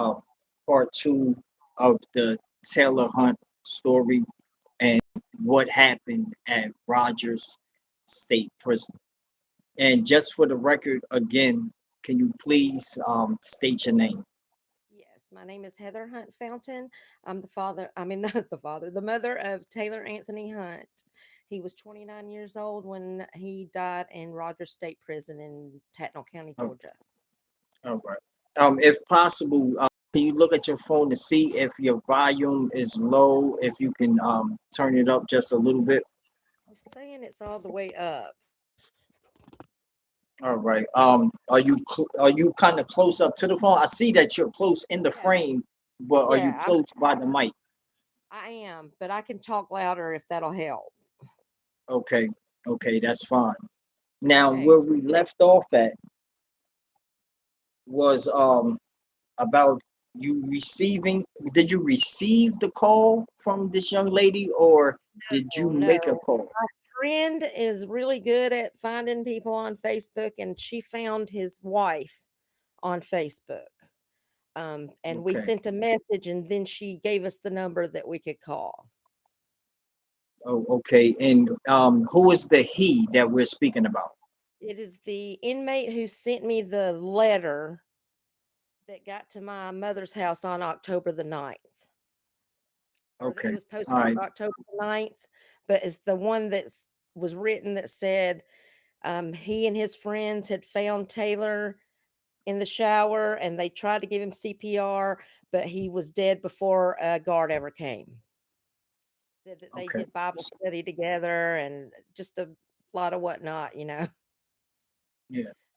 uh, part two of the Taylor Hunt story and what happened at Rogers State Prison. And just for the record, again, can you please state your name? Yes, my name is Heather Hunt Fountain. I'm the father, I mean, not the father, the mother of Taylor Anthony Hunt. He was 29 years old when he died in Rogers State Prison in Tattnall County, Oh, Georgia. all right. If possible, can you look at your phone to see if your volume is low? If you can turn it up just a little bit. It's saying it's all the way up. All right. Are you kind of close up to the phone? I see that you're close in the Yeah, frame, but are you yeah, close by the mic? I am, but I can talk louder if that'll help. Okay. Okay, that's fine. Now, Okay. where we left off at was about you receiving. Did you receive the call from this young lady, or did you Oh, no. make a call? My friend is really good at finding people on Facebook, and she found his wife on Facebook. And we Okay. sent a message, and then she gave us the number that we could call. Oh, okay. And who is the he that we're speaking about? It is the inmate who sent me the letter that got to my mother's house on October the 9th. Or it Okay. was All right. postmarked October the 9th, but it's the one that was written that said he and his friends had found Taylor in the shower and they tried to give him CPR, but he was dead before a guard ever came. Said that they Okay. did Bible S- study together and just a lot of whatnot. Yeah.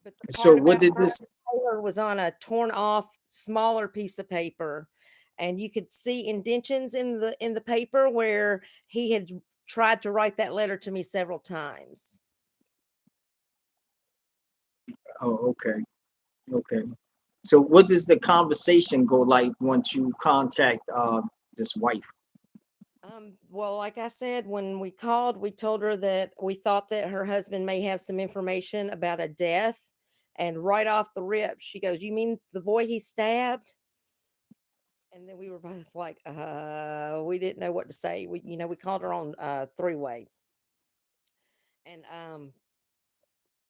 But the So part what about did finding this? Taylor was on a torn off, smaller piece of paper, and you could see indentions in the paper where he had tried to write that letter to me several times. Oh, okay. Okay. So what does the conversation go like once you contact this wife? Well, like I said, when we called, we told her that we thought that her husband may have some information about a death. And right off the rip, she goes, "You mean the boy he stabbed?" And then we were both like, we didn't know what to say. We called her on three-way. And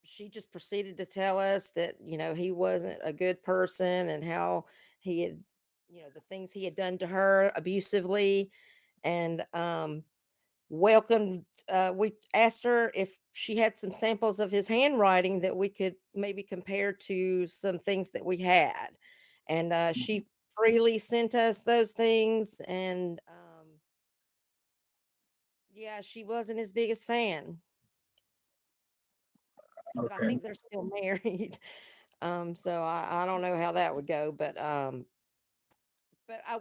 she just proceeded to tell us that, he wasn't a good person and how he had, the things he had done to her abusively. And welcomed we asked her if she had some samples of his handwriting that we could maybe compare to some things that we had, and she freely sent us those things. And yeah, she wasn't his biggest fan, but I Okay. think they're still married. So I don't know how that would go, but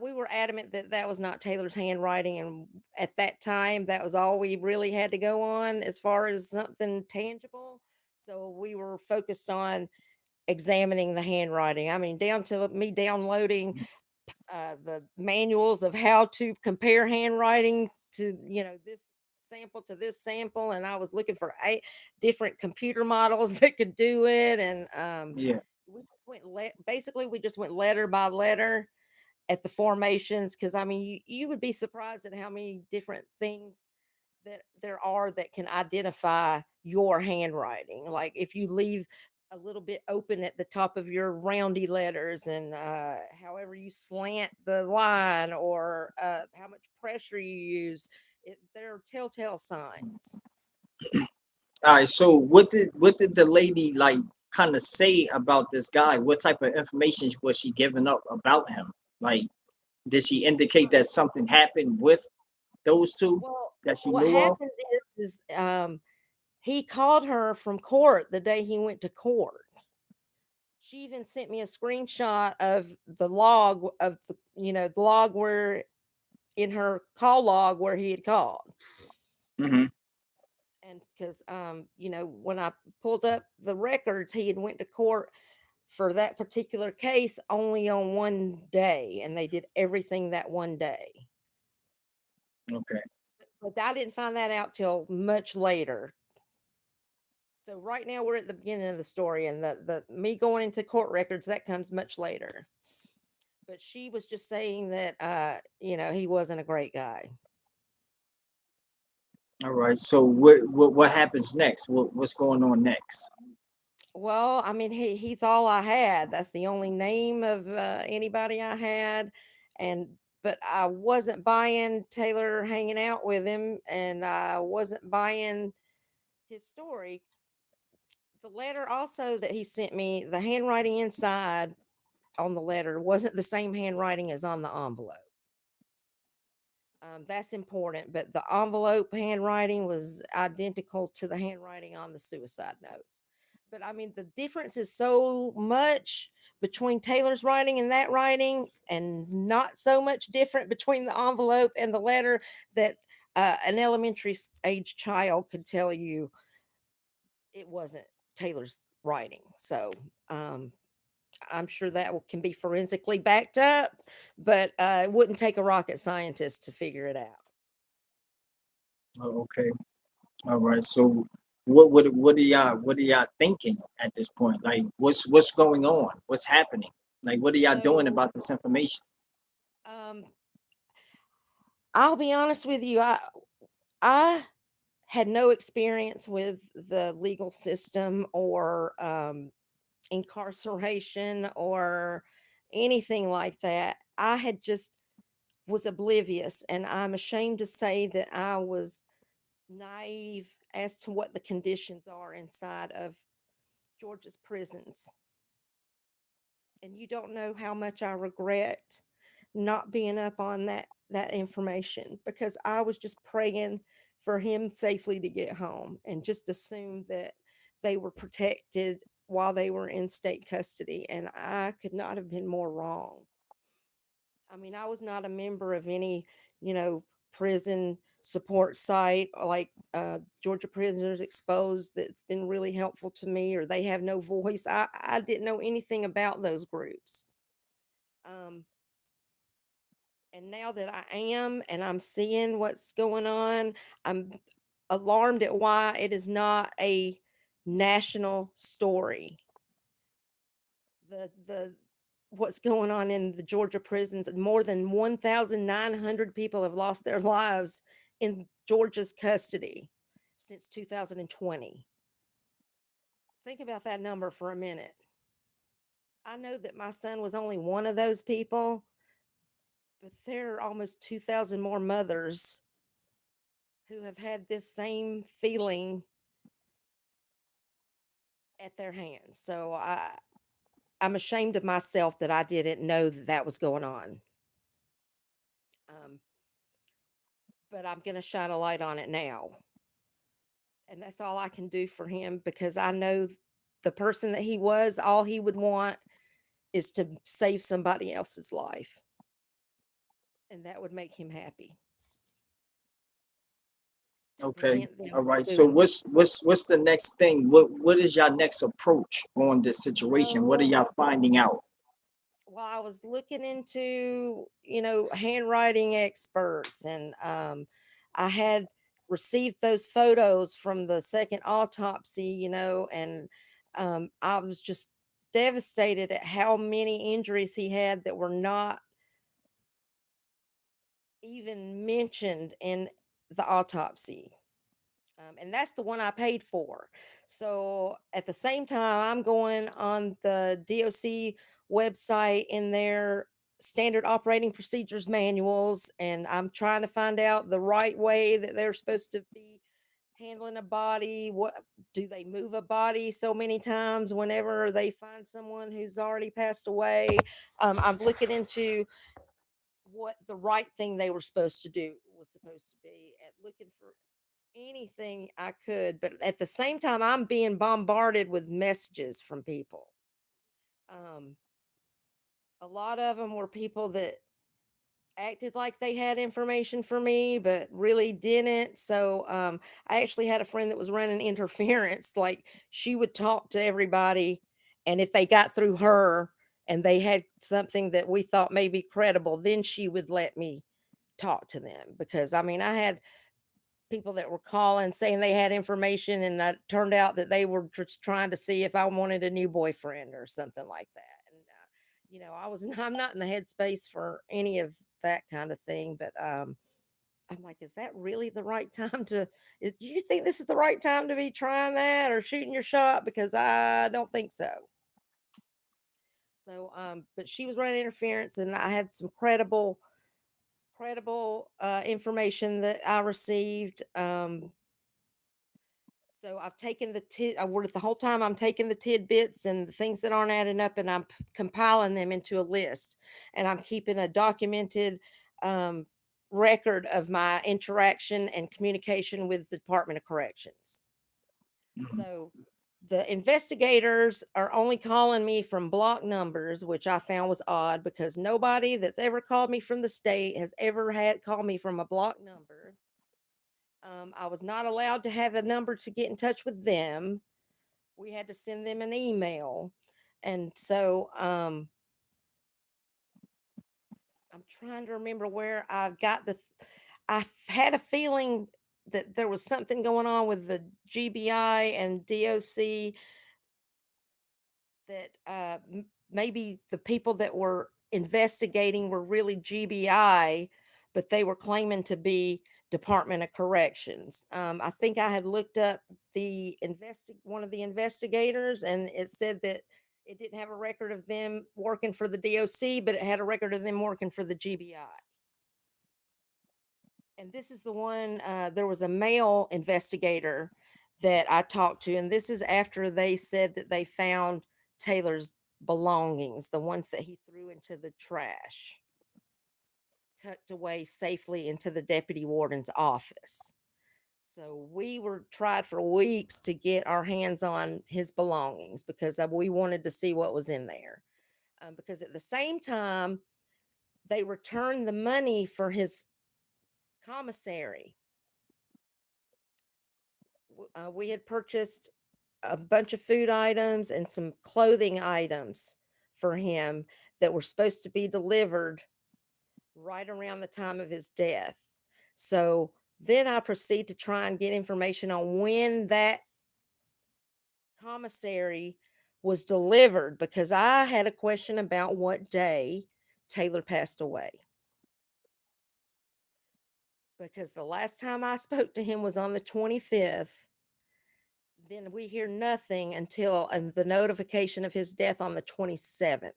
we were adamant that that was not Taylor's handwriting, and at that time, that was all we really had to go on as far as something tangible. So we were focused on examining the handwriting. I mean, down to me downloading the manuals of how to compare handwriting to, this sample to this sample, and I was looking for different computer models that could do it, and Yeah. we basically we just went letter by letter at the formations, because I mean you would be surprised at how many different things that there are that can identify your handwriting. Like if you leave a little bit open at the top of your roundy letters, and however you slant the line, or how much pressure you use, there are telltale signs. All right. So what did the lady like kind of say about this guy? What type of information was she giving up about him? Like, did she indicate that something happened with those two Well, that she what knew of? happened is he called her from court the day he went to court. She even sent me a screenshot of the log of the log where in her call log where he had called. Hmm. And because when I pulled up the records, he had went to court for that particular case only on one day, and they did everything that one day. Okay. But I didn't find that out till much later. So right now we're at the beginning of the story, and the me going into court records that comes much later. but she was just saying that he wasn't a great guy. All right. So what happens next? What's going on next? Well, I mean, he's all I had. That's the only name of anybody I had, and but I wasn't buying Taylor hanging out with him, and I wasn't buying his story. The letter also that he sent me, the handwriting inside on the letter wasn't the same handwriting as on the envelope. That's important, but the envelope handwriting was identical to the handwriting on the suicide notes. But I mean, the difference is so much between Taylor's writing and that writing, and not so much different between the envelope and the letter that an elementary age child could tell you it wasn't Taylor's writing. So, um, I'm sure that can be forensically backed up, but it wouldn't take a rocket scientist to figure it out. Oh, okay. All right. So what are y'all thinking at this point? Like what's going on? What's happening? Like what are y'all doing So, about this information? um, I'll be honest with you. I had no experience with the legal system or incarceration or anything like that. I had just was oblivious, and I'm ashamed to say that I was naive as to what the conditions are inside of Georgia's prisons. And you don't know how much I regret not being up on that information, because I was just praying for him safely to get home and just assumed that they were protected while they were in state custody, and I could not have been more wrong. I mean, I was not a member of any, you know, prison support site like Georgia Prisoners Exposed that's been really helpful to me, or They Have No Voice. I didn't know anything about those groups. Um, and now that I am and I'm seeing what's going on, I'm alarmed at why it is not a national story. The what's going on in the Georgia prisons. More than 1,900 people have lost their lives in Georgia's custody since 2020. Think about that number for a minute. I know that my son was only one of those people, but there are almost 2,000 more mothers who have had this same feeling at their hands. So I'm ashamed of myself that I didn't know that that was going on. Um, but I'm going to shine a light on it now. And that's all I can do for him, because I know the person that he was, all he would want is to save somebody else's life. And that would make him happy, to Okay. prevent them All from right. So doing that. what's the next thing? What is your next approach on this situation? What are So y'all finding out? while I was looking into, handwriting experts, and I had received those photos from the second autopsy, and I was just devastated at how many injuries he had that were not even mentioned in the autopsy. And that's the one I paid for. So at the same time, I'm going on the DOC website in their standard operating procedures manuals, and I'm trying to find out the right way that they're supposed to be handling a body. What do they move a body so many times whenever they find someone who's already passed away? I'm looking into what the right thing they were supposed to do was supposed to be, and looking for anything I could. But at the same time, I'm being bombarded with messages from people. Um, a lot of them were people that acted like they had information for me, but really didn't. So I actually had a friend that was running interference. Like, she would talk to everybody, and if they got through her and they had something that we thought may be credible, then she would let me talk to them. Because I mean, I had people that were calling saying they had information, and it turned out that they were just trying to see if I wanted a new boyfriend or something like that. And I'm not in the headspace for any of that kind of thing, but I'm like, is that really the right time to? Do you think this is the right time to be trying that or shooting your shot? Because I don't think so. So, but she was running interference, and I had some credible information that I received. So I've taken I worked the whole time. I'm taking the tidbits and the things that aren't adding up, and I'm compiling them into a list, and I'm keeping a documented um, record of my interaction and communication with the Department of Corrections. Mhm. So the investigators are only calling me from block numbers, which I found was odd because nobody that's ever called me from the state has ever had called me from a block number. I was not allowed to have a number to get in touch with them. We had to send them an email. And so I'm trying to remember where I got I had a feeling that there was something going on with the GBI and DOC that maybe the people that were investigating were really GBI, but they were claiming to be Department of Corrections. I think I had looked up one of the investigators, and it said that it didn't have a record of them working for the DOC, but it had a record of them working for the GBI. And this is the one. There was a male investigator that I talked to, and this is after they said that they found Taylor's belongings, the ones that he threw into the trash, tucked away safely into the deputy warden's office. So we were tried for weeks to get our hands on his belongings because we wanted to see what was in there. Because at the same time, they returned the money for his commissary. We had purchased a bunch of food items and some clothing items for him that were supposed to be delivered right around the time of his death. So then I proceed to try and get information on when that commissary was delivered because I had a question about what day Taylor passed away. Because the last time I spoke to him was on the 25th. Then we hear nothing until the notification of his death on the 27th.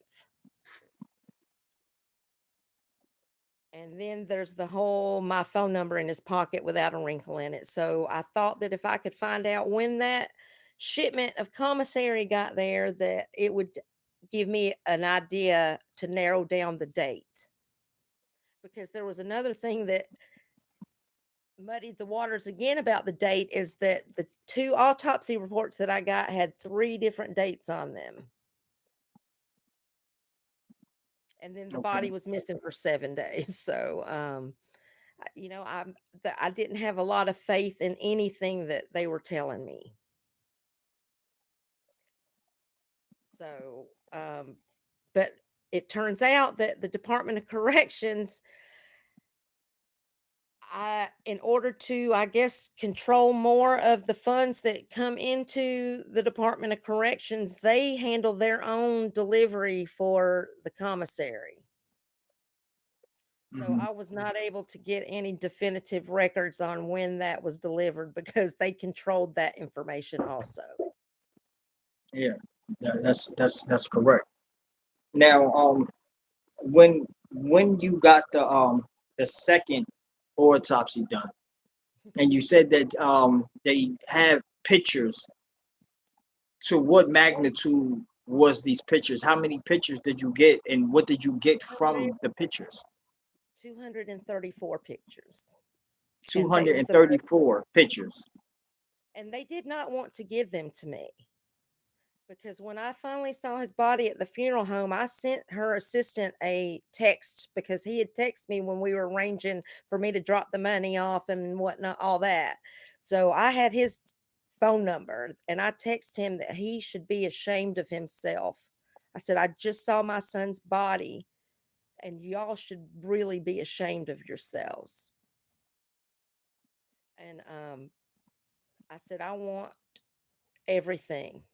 And then there's the whole my phone number in his pocket without a wrinkle in it. So I thought that if I could find out when that shipment of commissary got there, that it would give me an idea to narrow down the date. Because there was another thing that muddied the waters again about the date is that the two autopsy reports that I got had three different dates on them. And then the Okay. body was missing for 7 days. So, I didn't have a lot of faith in anything that they were telling me. So, but it turns out that the Department of Corrections, in order to, I guess, control more of the funds that come into the Department of Corrections, they handle their own delivery for the commissary. So Mhm. I was not able to get any definitive records on when that was delivered because they controlled that information also. Yeah, that's correct. Now, when you got the second autopsy done, and you said that they have pictures. To what magnitude was these pictures? How many pictures did you get, and what did you get 200 from the pictures? 234 pictures. Two And they hundred were and the thirty-four pictures. and they did not want to give them to me. Because when I finally saw his body at the funeral home, I sent her assistant a text because he had texted me when we were arranging for me to drop the money off and whatnot, all that. So I had his phone number and I texted him that he should be ashamed of himself. I said, I just saw my son's body and y'all should really be ashamed of yourselves. And I said, I want everything.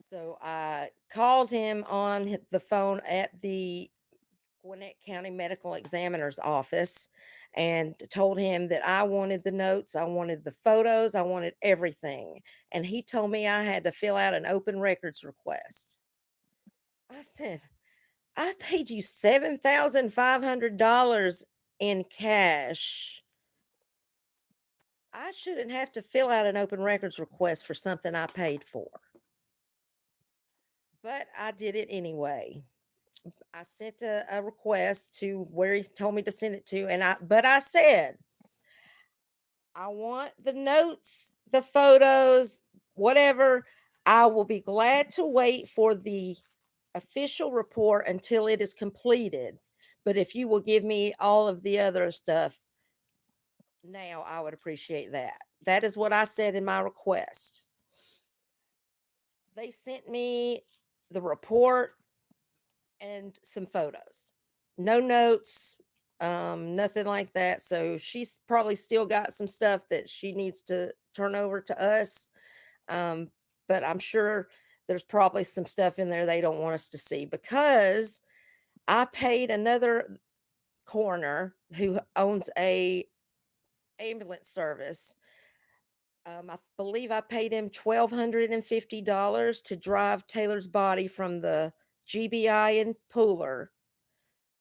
So I called him on the phone at the Gwinnett County Medical Examiner's office and told him that I wanted the notes, I wanted the photos, I wanted everything. And he told me I had to fill out an open records request. I said, I paid you $7,500 in cash. I shouldn't have to fill out an open records request for something I paid for. But I did it anyway. I sent a request to where he told me to send it to, and I said, I want the notes, the photos, whatever. I will be glad to wait for the official report until it is completed. But if you will give me all of the other stuff now, I would appreciate that. That is what I said in my request. They sent me the report and some photos. No notes, nothing like that. So she's probably still got some stuff that she needs to turn over to us. Um, but I'm sure there's probably some stuff in there they don't want us to see because I paid another coroner who owns a ambulance service. I believe I paid him $1,250 to drive Taylor's body from the GBI in Pooler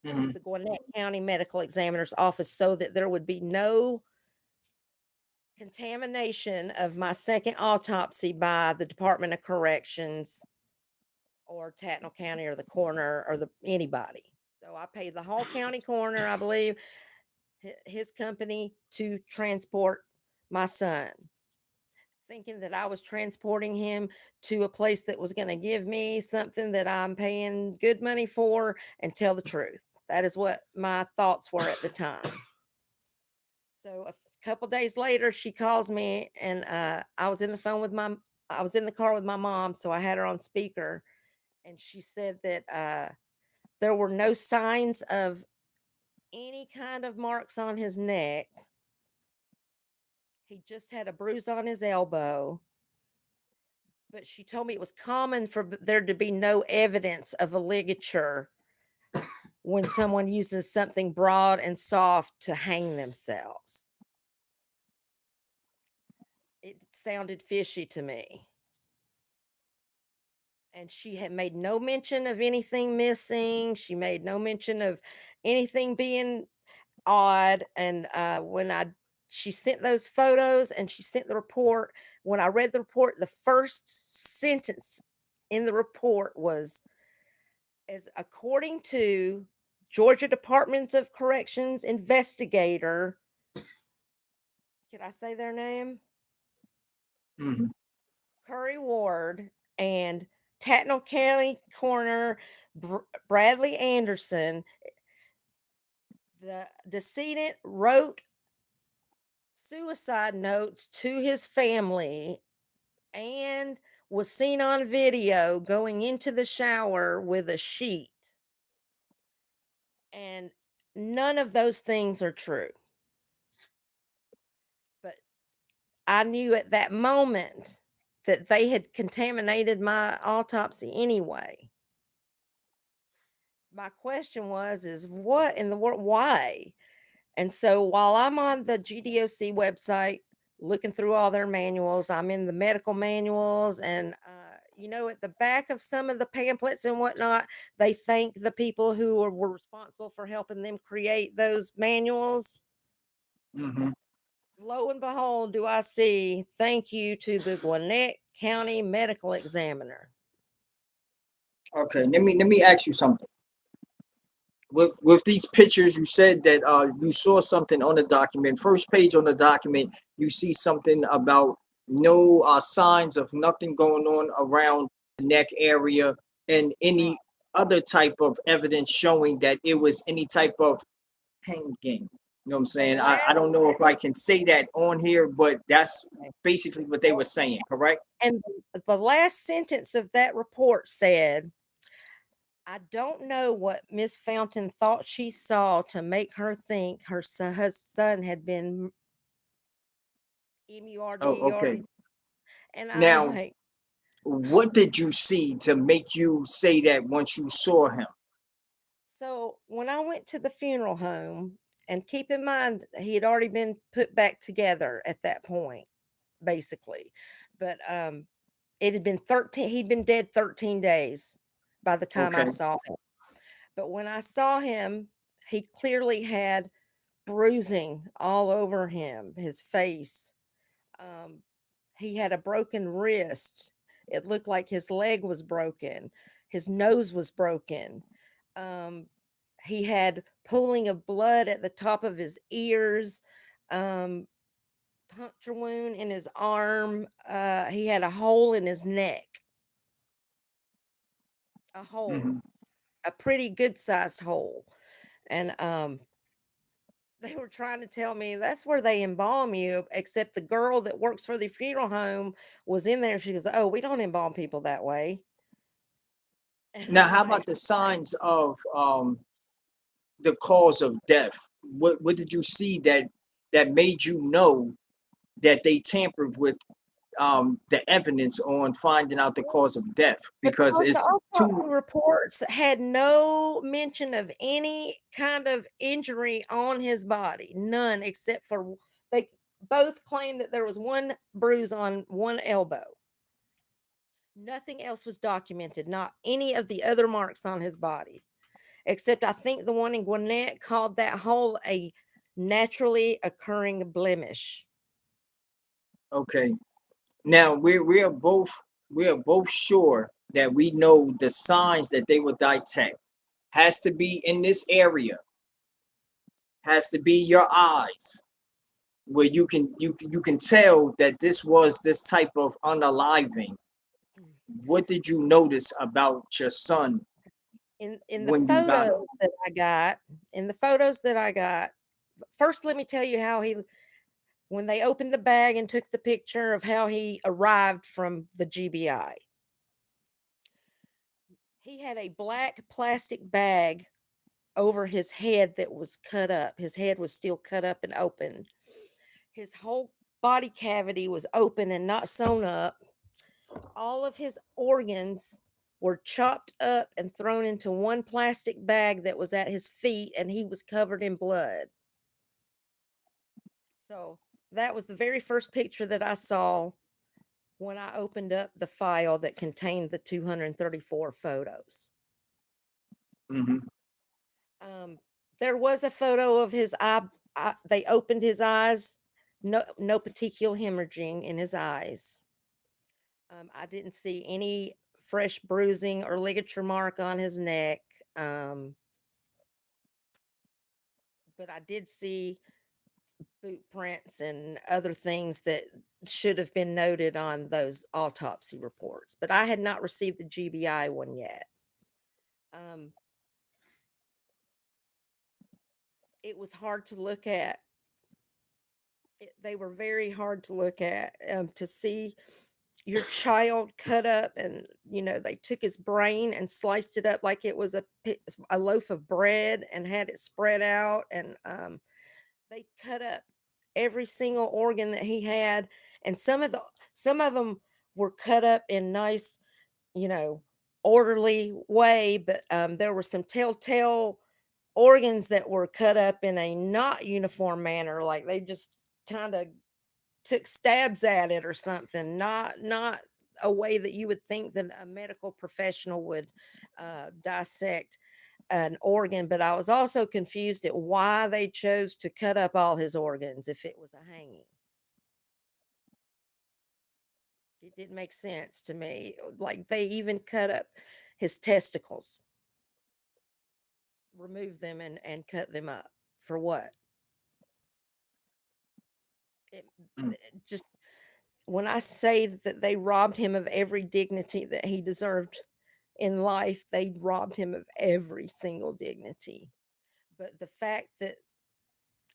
to Hmm. the Gwinnett County Medical Examiner's office so that there would be no contamination of my second autopsy by the Department of Corrections or Tatnall County or the coroner or the anybody. So I paid the Hall County coroner, I believe, his company to transport my son, thinking that I was transporting him to a place that was going to give me something that I'm paying good money for and tell the truth. That is what my thoughts were at the time. So a couple days later, she calls me, and I was in the car with my mom, so I had her on speaker, and she said that there were no signs of any kind of marks on his neck. He just had a bruise on his elbow. But she told me it was common for there to be no evidence of a ligature when someone uses something broad and soft to hang themselves. It sounded fishy to me. And she had made no mention of anything missing. She made no mention of anything being odd. And when I she sent those photos and she sent the report, when I read the report, the first sentence in the report was, as according to Georgia Department of Corrections investigator, can I say their name? Hmm. Curry Ward and Tatnall County Coroner Bradley Anderson, the decedent wrote suicide notes to his family and was seen on video going into the shower with a sheet. And none of those things are true. But I knew at that moment that they had contaminated my autopsy anyway. My question was, is what in the world, why? And so while I'm on the GDOC website looking through all their manuals, I'm in the medical manuals, and at the back of some of the pamphlets and whatnot, they thank the people who were responsible for helping them create those manuals. Hmm. Lo and behold, do I see thank you to the Gwinnett County Medical Examiner. Okay, let me ask you something. With these pictures, you said that you saw something on the document. First page on the document, you see something about no signs of nothing going on around the neck area, and Right. any other type of evidence showing that it was any type of hanging. You know what I'm The saying? I last don't know if I can say that on here, but that's basically what they were saying, correct? and the last sentence of that report said, I don't know what Miss Fountain thought she saw to make her think her son had been Oh, MURD. okay. And I'm Now, like, What did you see to make you say that once you saw him? So when I went to the funeral home, and keep in mind he had already been put back together at that point, basically. But it had been 13, he'd been dead 13 days by the time I Okay. saw him. But when I saw him, he clearly had bruising all over him, his face. Um, he had a broken wrist. It looked like his leg was broken. His nose was broken. Um, he had pooling of blood at the top of his ears, um, puncture wound in his arm. He had a hole in his neck, a hole, Hmm. a pretty good sized hole. And they were trying to tell me that's where they embalm you, except the girl that works for the funeral home was in there. She goes, "Oh, we don't embalm people that way." And Now, I'm how like, about the signs of the cause of death? What did you see that made you know that they tampered with the evidence on finding out the cause of death? Because because the it's autopsy too. reports had no mention of any kind of injury on his body, none except for they both claimed that there was one bruise on one elbow. Nothing else was documented, not any of the other marks on his body, except I think the one in Gwinnett called that hole a naturally occurring blemish. Okay. Now we are both sure that we know the signs that they will detect has to be in this area, has to be your eyes, where you can tell that this was this type of unaliving. What did you notice about your son In the when you got him? photos that I got, in the photos that I got, first let me tell you how he when they opened the bag and took the picture of how he arrived from the GBI. He had a black plastic bag over his head that was cut up. His head was still cut up and open. His whole body cavity was open and not sewn up. All of his organs were chopped up and thrown into one plastic bag that was at his feet, and he was covered in blood. So that was the very first picture that I saw when I opened up the file that contained the 234 photos. Hmm. Um, there was a photo of his eye. They opened his eyes. No petechial hemorrhaging in his eyes. I didn't see any fresh bruising or ligature mark on his neck. Um, but I did see boot prints and other things that should have been noted on those autopsy reports. But I had not received the GBI one yet. Um, it was hard to look at. They were very hard to look at, to see your child cut up, and they took his brain and sliced it up like it was a loaf of bread and had it spread out, and they cut up every single organ that he had, and some of them were cut up in nice, you know orderly way, but there were some telltale organs that were cut up in a not uniform manner, like they just kind of took stabs at it or something, not a way that you would think that a medical professional would dissect an organ. But I was also confused at why they chose to cut up all his organs if it was a hanging. It didn't make sense to me. Like they even cut up his testicles, removed them and cut them up for what? It, just when I say that they robbed him of every dignity that he deserved in life, they robbed him of every single dignity. But the fact that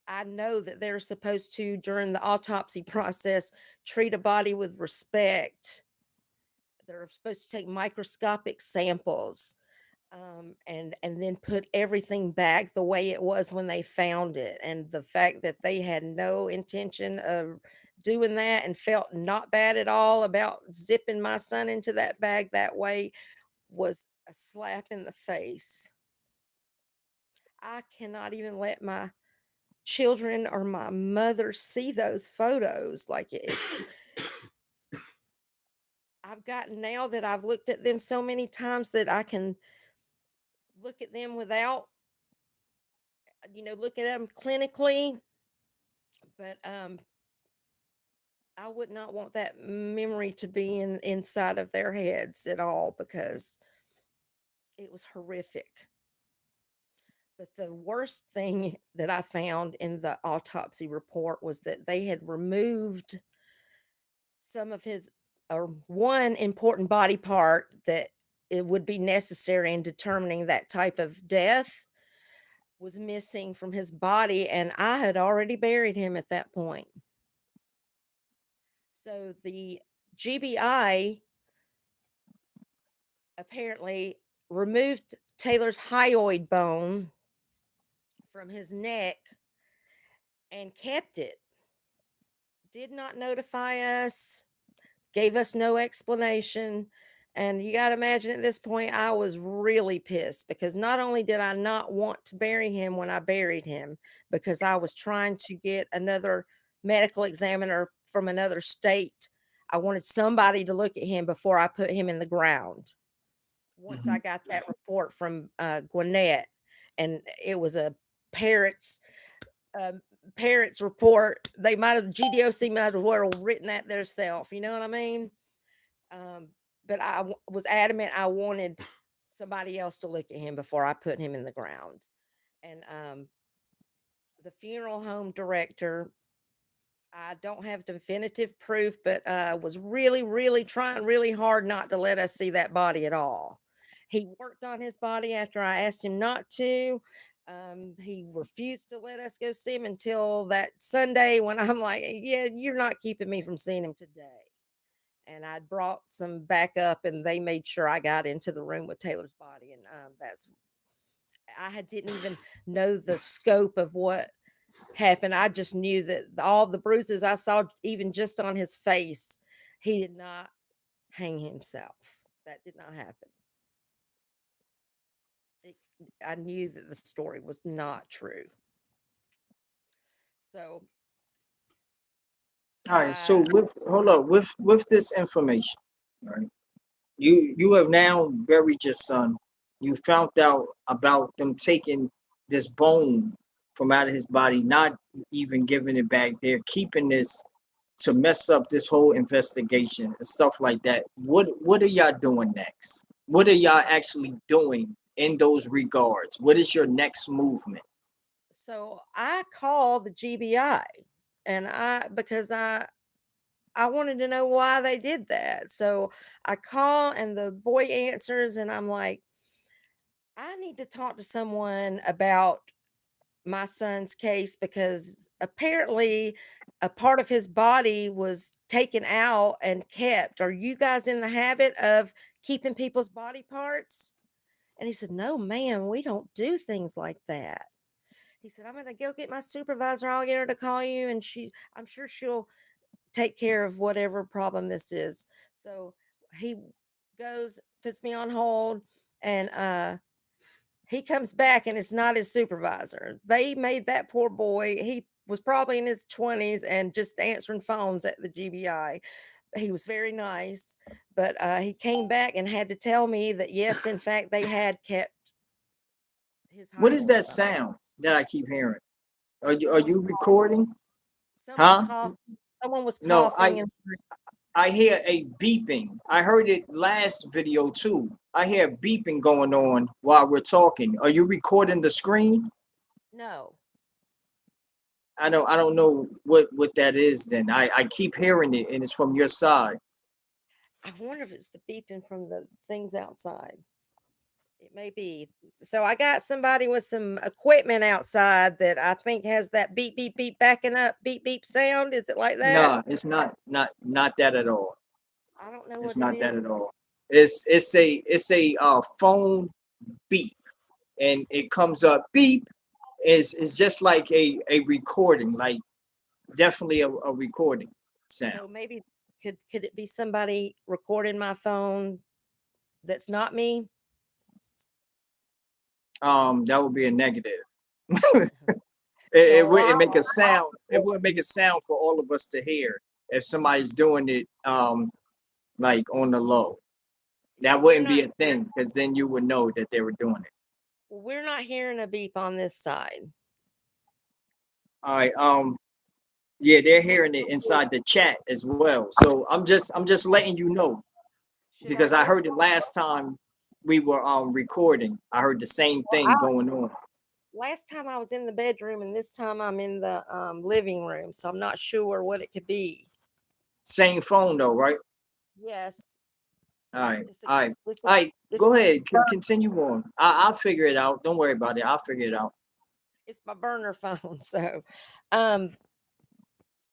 I know that they're supposed to, during the autopsy process, treat a body with respect. They're supposed to take microscopic samples, and then put everything back the way it was when they found it. And the fact that they had no intention of doing that and felt not bad at all about zipping my son into that bag that way was a slap in the face. I cannot even let my children or my mother see those photos. Like it's I've gotten now that I've looked at them so many times that I can look at them without, look at them clinically, but I would not want that memory to be inside of their heads at all because it was horrific. But the worst thing that I found in the autopsy report was that they had removed some of his or one important body part that it would be necessary in determining that type of death was missing from his body, and I had already buried him at that point. So the GBI apparently removed Taylor's hyoid bone from his neck and kept it. Did not notify us, gave us no explanation. And you got to imagine at this point, I was really pissed because not only did I not want to bury him when I buried him, because I was trying to get another medical examiner from another state. I wanted somebody to look at him before I put him in the ground. Once I Mhm. got that report from Gwinnett, and it was a parrot's um, parents report, they might have GDOC might have well written that theirself. You know what I mean? Um, but was adamant I wanted somebody else to look at him before I put him in the ground. And the funeral home director, I don't have definitive proof, but was really, really trying really hard not to let us see that body at all. He worked on his body after I asked him not to. He refused to let us go see him until that Sunday when I'm like, yeah, you're not keeping me from seeing him today. And I brought some backup, and they made sure I got into the room with Taylor's body. And didn't even know the scope of what happened. I just knew that all the bruises I saw, even just on his face, he did not hang himself. That did not happen. It, I knew that the story was not true. So All right. So I with hold up with this information, right? You have now buried your son. You found out about them taking this bone from out of his body, not even giving it back. They're keeping this to mess up this whole investigation and stuff like that. What are y'all doing next? What are y'all actually doing in those regards? What is your next movement? I called the GBI, and I wanted to know why they did that. So I call, and the boy answers, and I'm like, I need to talk to someone about my son's case because apparently a part of his body was taken out and kept. Are you guys in the habit of keeping people's body parts? And he said, no, ma'am, we don't do things like that. He said, I'm going to go get my supervisor. I'll get her to call you, and I'm sure she'll take care of whatever problem this is. So he goes, puts me on hold, and he comes back, and it's not his supervisor. They made that poor boy, he was probably in his 20s and just answering phones at the GBI. He was very nice, but he came back and had to tell me that yes, in fact, they had kept his What is hyoid that bone. sound that I keep hearing? Are Someone's you recording? someone Huh? coughed. Someone was No, coughing, and I hear a beeping. I heard it last video too. I hear beeping going on while we're talking. Are you recording the screen? no, I don't know what that is then. I keep hearing it and it's from your side. I wonder if it's the beeping from the things outside. It may be. So I got somebody with some equipment outside that I think has that beep beep beep backing up beep beep sound. Is it like that? No, it's not that at all. I don't know It's what it not that is. at all. It's a phone beep and it comes up beep. It's just like a recording, like definitely a recording. sound. So maybe could it be somebody recording my phone that's not me? That would be a negative. It So wouldn't make a sound. It wouldn't make a sound for all of us to hear if somebody's doing it like on the low. That we're wouldn't not be a thing because then you would know that they were doing it. we're not hearing a beep on this side. All right. Yeah, they're hearing it inside the chat as well. So I'm just letting you know Should I because I just heard it last time we were recording. I heard the same well, thing going on. last time I was in the bedroom and this time I'm in the living room, so I'm not sure what it could be. Same phone though, right? Yes, All right. it's a All right. this All right. this Go ahead. Continue on. I'll figure it out. Don't worry about it. I'll figure it out. it's my burner phone. So, um,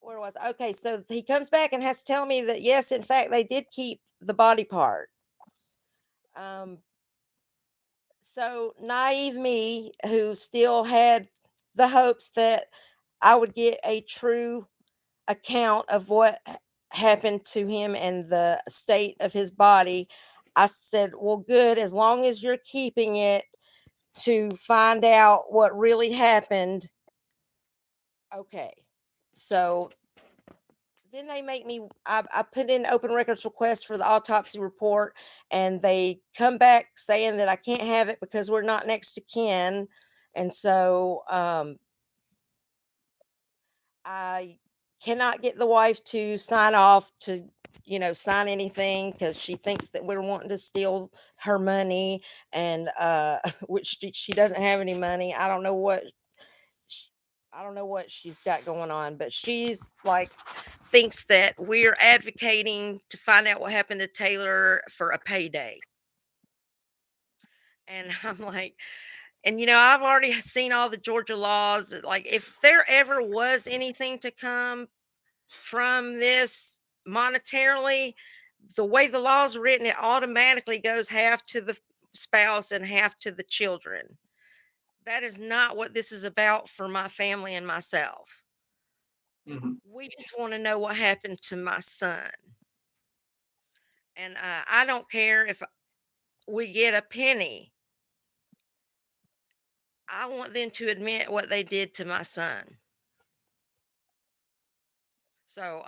where was I? Okay? So he comes back and has to tell me that yes, in fact, they did keep the body part. Um, so naive me, who still had the hopes that I would get a true account of what happened to him and the state of his body. I said, well, good, as long as you're keeping it to find out what really happened. Okay. So then they make me, I put in open records request for the autopsy report, and they come back saying that I can't have it because we're not next to kin. And so I cannot get the wife to sign off to, sign anything because she thinks that we're wanting to steal her money, and which she doesn't have any money. sh- I don't know what she's got going on, but she's like thinks that we're advocating to find out what happened to Taylor for a payday. And I'm like, and I've already seen all the Georgia laws. Like, if there ever was anything to come from this monetarily, the way the laws are written, it automatically goes half to the spouse and half to the children. That is not what this is about for my family and myself. Hmm. We just want to know what happened to my son. And I don't care if we get a penny. I want them to admit what they did to my son. So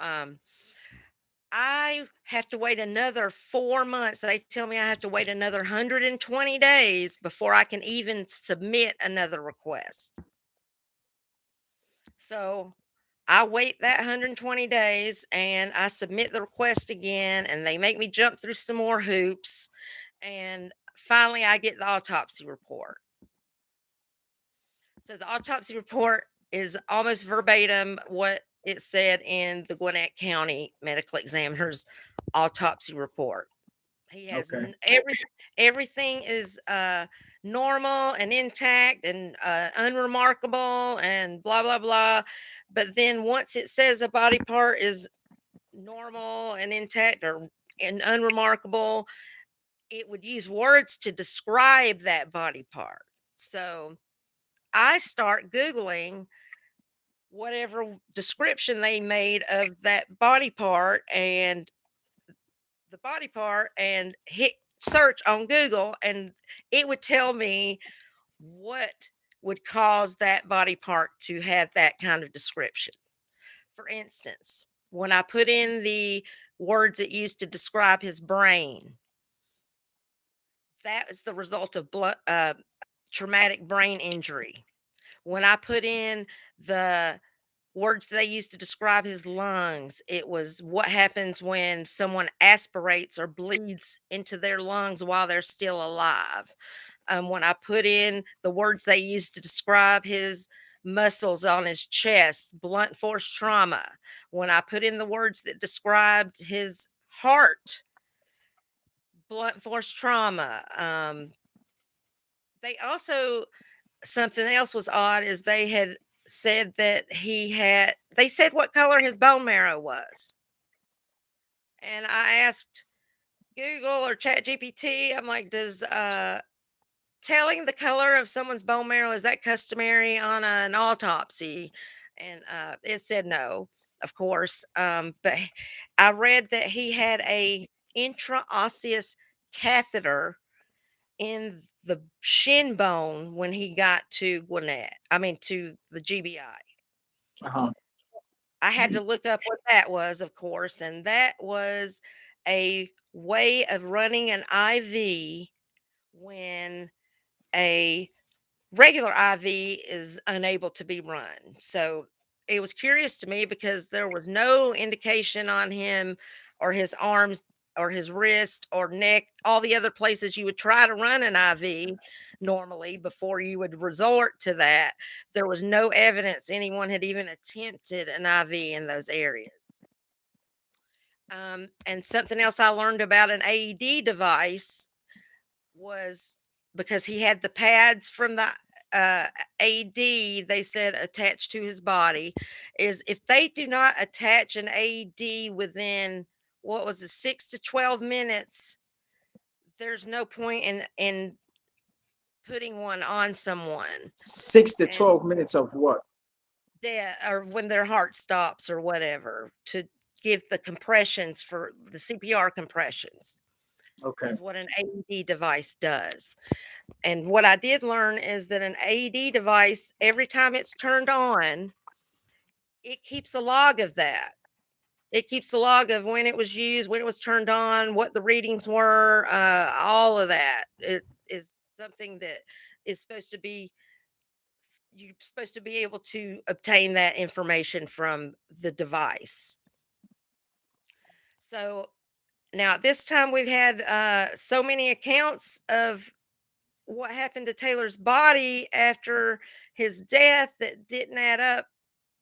I have to wait another 4 months. They tell me I have to wait another 120 days before I can even submit another request. So I wait that 120 days and I submit the request again, and they make me jump through some more hoops. And finally, I get the autopsy report. So the autopsy report is almost verbatim what it said in the Gwinnett County medical examiner's autopsy report. He has Okay. everything is normal and intact and unremarkable and blah blah blah. But then once it says a body part is normal and intact or and unremarkable, it would use words to describe that body part. So I start Googling whatever description they made of that body part and the body part and hit search on Google, and it would tell me what would cause that body part to have that kind of description. For instance, when I put in the words it used to describe his brain, that is the result of traumatic brain injury. When I put in the words they used to describe his lungs, it was what happens when someone aspirates or bleeds into their lungs while they're still alive. When I put in the words they used to describe his muscles on his chest, blunt force trauma. When I put in the words that described his heart, blunt force trauma. They also Something else was odd is they had said that they said what color his bone marrow was. And I asked Google or Chat GPT, I'm like, does telling the color of someone's bone marrow, is that customary on an autopsy? And it said no. of course. But I read that he had a intraosseous catheter in the shin bone when he got to Gwinnett. I mean, to the GBI. Uh-huh. I had to look up what that was, of course, and that was a way of running an IV when a regular IV is unable to be run. So it was curious to me because there was no indication on him or his arms or his wrist or neck, all the other places you would try to run an IV normally before you would resort to that. There was no evidence anyone had even attempted an IV in those areas. And something else I learned about an AED device was because he had the pads from the AED, they said attached to his body, is if they do not attach an AED within what was it, 6 to 12 minutes, there's no point in putting one on someone. Six to And 12 minutes of what? or when their heart stops or whatever, to give the compressions for the CPR compressions Okay. is what an AED device does. And what I did learn is that an AED device, every time it's turned on, it keeps a log of that. It keeps a log of when it was used, when it was turned on, what the readings were, all of that. It is something that is supposed to be, you're supposed to be able to obtain that information from the device. So now at this time we've had so many accounts of what happened to Taylor's body after his death that didn't add up.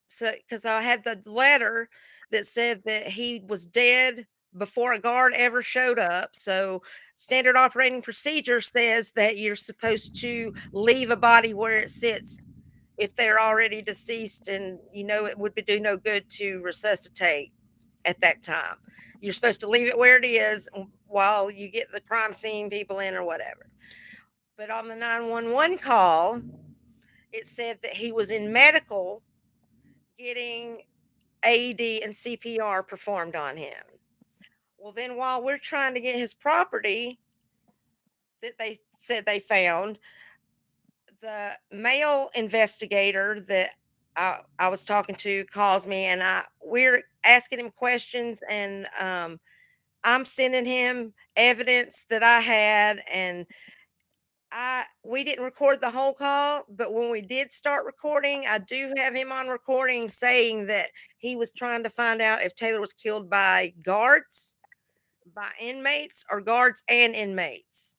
So, because I had the letter that said that he was dead before a guard ever showed up. So, standard operating procedure says that you're supposed to leave a body where it sits if they're already deceased, and it would be do no good to resuscitate at that time. You're supposed to leave it where it is while you get the crime scene people in or whatever. But on the 911 call, it said that he was in medical getting AED and CPR performed on him. Well, then while we're trying to get his property that they said they found, the male investigator that I was talking to calls me, and we're asking him questions, and I'm sending him evidence that I had, and we didn't record the whole call, but when we did start recording, I do have him on recording saying that he was trying to find out if Taylor was killed by guards, by inmates, or guards and inmates.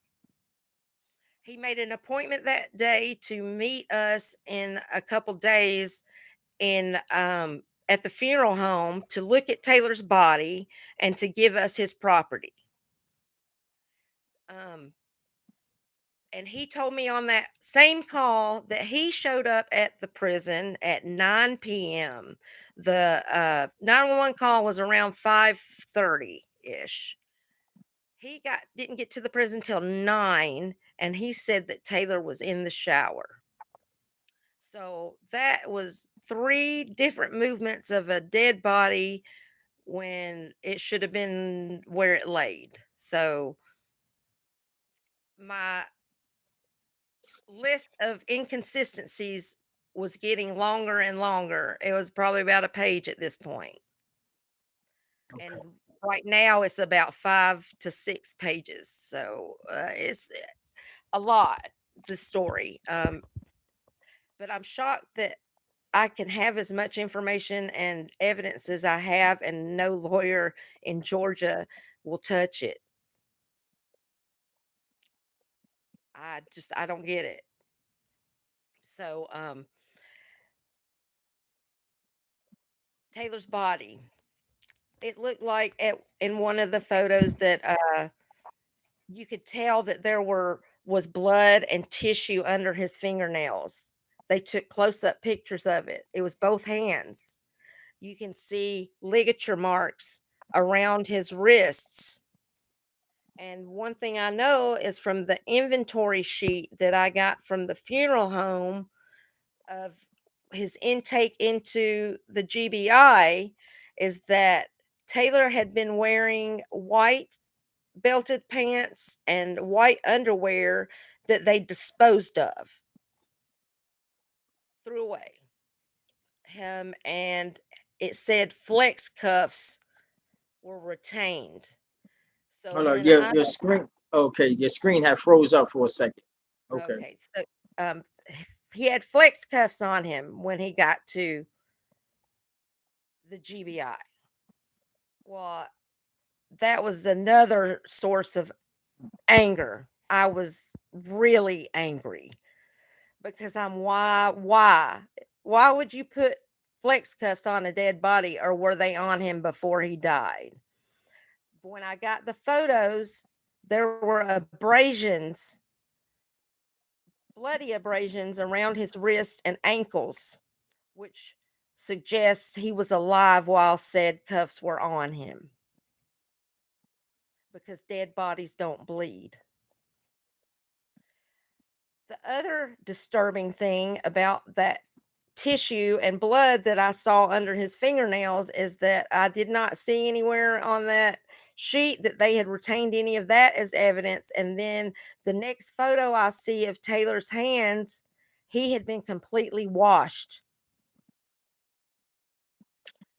He made an appointment that day to meet us in a couple days in at the funeral home to look at Taylor's body and to give us his property. Um, And he told me on that same call that he showed up at the prison at 9 p.m. The 911 call was around 5:30 ish. He didn't get to the prison till 9, and he said that Taylor was in the shower. So that was three different movements of a dead body when it should have been where it laid. So my list of inconsistencies was getting longer and longer. It was probably about a page at this point. And Okay. right now it's about 5 to 6 pages. So it's a lot, the story. But I'm shocked that I can have as much information and evidence as I have, and no lawyer in Georgia will touch it. I don't get it. So Taylor's body. It looked like in one of the photos that you could tell that was blood and tissue under his fingernails. They took close-up pictures of it. It was both hands. You can see ligature marks around his wrists. And one thing I know is from the inventory sheet that I got from the funeral home of his intake into the GBI is that Taylor had been wearing white belted pants and white underwear that they disposed of, threw away. And it said flex cuffs were retained. So Hold on, when your I your screen. Okay, your screen had froze up for a second. Okay. okay, so um he had flex cuffs on him when he got to the GBI. Well, that was another source of anger. I was really angry because why would you put flex cuffs on a dead body, or were they on him before he died? When I got the photos, there were abrasions, bloody abrasions around his wrists and ankles, which suggests he was alive while said cuffs were on him, because dead bodies don't bleed. The other disturbing thing about that tissue and blood that I saw under his fingernails is that I did not see anywhere on that sheet that they had retained any of that as evidence. And then the next photo I see of Taylor's hands, he had been completely washed.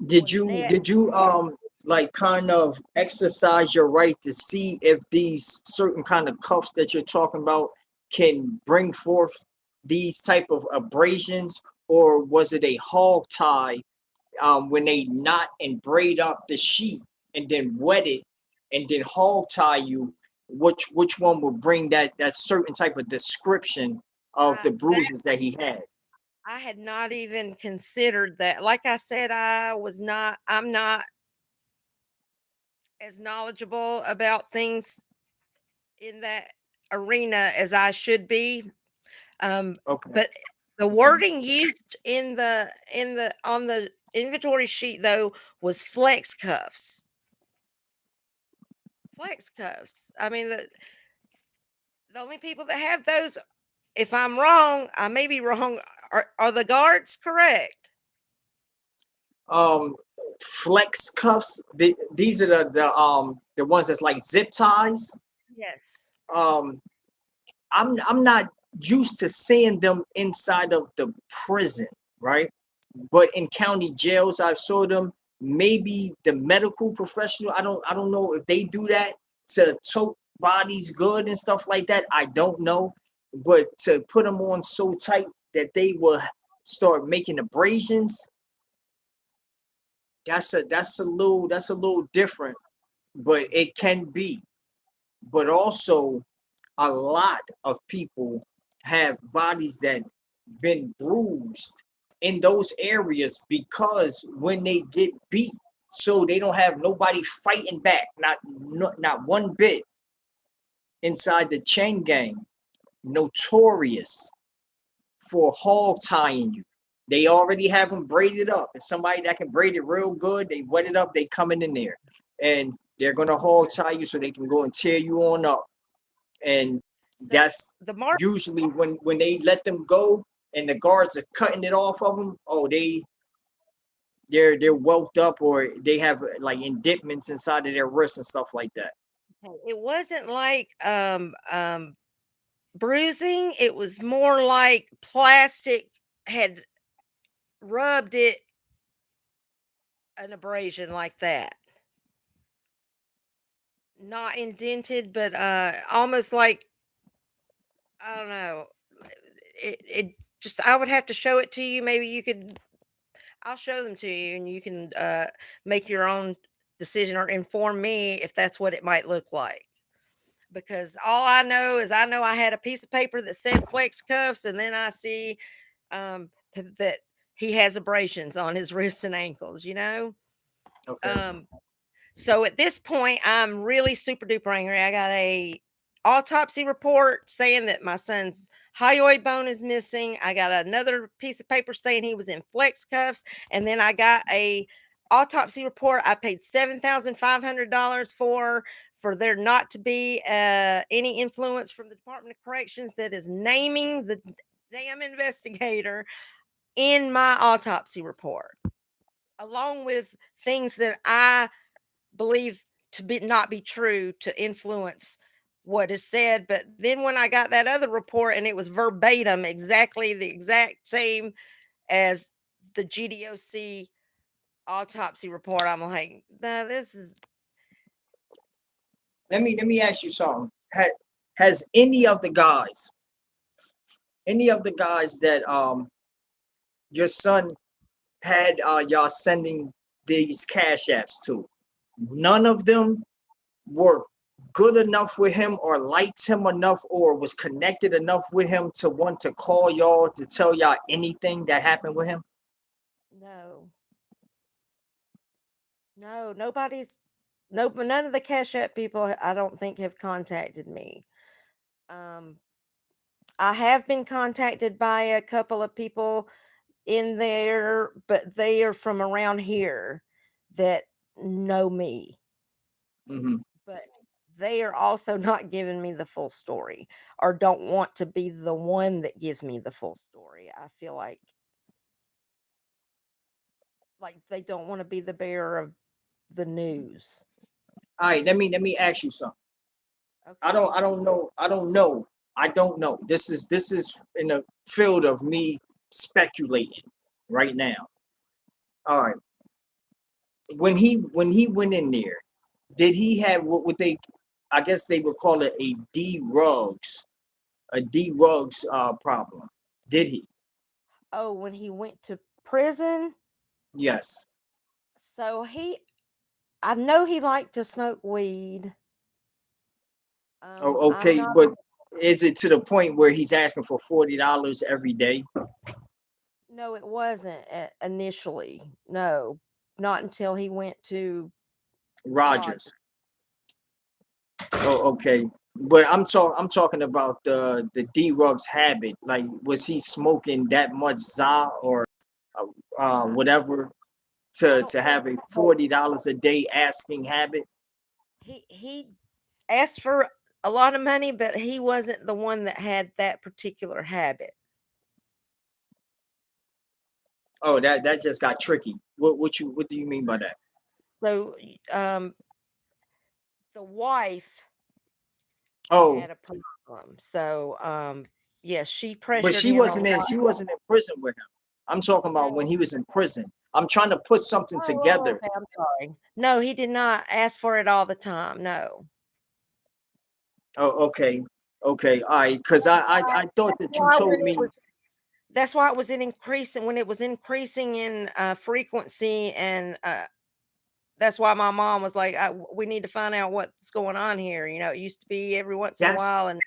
Did When you next, did you like kind of exercise your right to see if these certain kind of cuffs that you're talking about can bring forth these type of abrasions, or was it a hog tie when they knot and braid up the sheet and then wet it and then hog tie you? Which one would bring that certain type of description of the that bruises that he had? I had not even considered that. Like I said, I'm not as knowledgeable about things in that arena as I should be. Okay. But the wording used in the on the inventory sheet though was flex cuffs. Flex cuffs. I mean, the only people that have those, if I'm wrong, I may be wrong. Are the guards correct? um Flex cuffs. These are the ones that's like zip ties. Yes. um I'm not used to seeing them inside of the prison, right? But in county jails I've saw them. Maybe the medical professional, I don't know if they do that to tote bodies good and stuff like that. I don't know. But to put them on so tight that they will start making abrasions, that's a little different, but it can be. But also, a lot of people have bodies that been bruised in those areas because when they get beat, so they don't have nobody fighting back, not one bit. Inside the chain gang, notorious for hog tying you. They already have them braided up. If somebody that can braid it real good, they wet it up, they coming in there. And they're gonna hog tie you so they can go and tear you on up. And So that's the mark. usually when they let them go and the guards are cutting it off of them. Oh, they're whelked up, or they have like indentments inside of their wrists and stuff like that. It wasn't like bruising. It was more like plastic had rubbed it, an abrasion like that. Not indented, but almost like, I don't know. It just, I would have to show it to you. Maybe you could, I'll show them to you and you can make your own decision or inform me if that's what it might look like. Because all I know is I know I had a piece of paper that said flex cuffs, and then I see that he has abrasions on his wrists and ankles, you know? Okay. Um, so at this point, I'm really super duper angry. I got a autopsy report saying that my son's hyoid bone is missing. I got another piece of paper saying he was in flex cuffs, and then I got a autopsy report I paid $7,500 for there not to be any influence from the Department of Corrections that is naming the damn investigator in my autopsy report, along with things that I believe to be not be true to influence what is said. But then when I got that other report and it was verbatim, exactly the exact same as the GDOC autopsy report, I'm like, nah, this is Let me ask you something. Has any of the guys that your son had y'all sending these cash apps to, none of them were good enough with him or liked him enough or was connected enough with him to want to call y'all to tell y'all anything that happened with him? no, no, nobody's no, none of the Cash App people I don't think have contacted me. Um, I have been contacted by a couple of people in there, but they are from around here that know me. Hmm. But they are also not giving me the full story or don't want to be the one that gives me the full story. I feel like they don't want to be the bearer of the news. All right, let me ask you something. I don't Okay. I don't know. I don't know. I don't know. This is in the field of me speculating right now. All right. When he went in there, did he have what would they, I guess they would call it a D rugs problem? Did he? Oh, when he went to prison, Yes. so I know he liked to smoke weed. Oh, I'm okay, not but is it to the point where he's asking for $40 every day? No, it wasn't initially. No, not until he went to Roger. Rogers. Oh, okay. But I'm talking about the D Rugs habit. Like, was he smoking that much za or Uh, whatever I to don't think have a the whole $40 a day asking habit? he asked for a lot of money, but he wasn't the one that had that particular habit. Oh, that just got tricky. What do you mean by that? So, the wife Oh, had a problem. So, yes, she but pressured she him a wasn't in lot. she wasn't in prison with him. I'm talking about when No. he was in prison. I'm trying to put something together. Okay, I'm sorry. No, he did not ask for it all the time. No. Oh, okay. Okay, all right. Because I thought That's that you why told when it me was That's why it was in increasing when it was increasing in, frequency, and, that's why my mom was like, "We need to find out what's going on here." It used to be every once in a that's while, and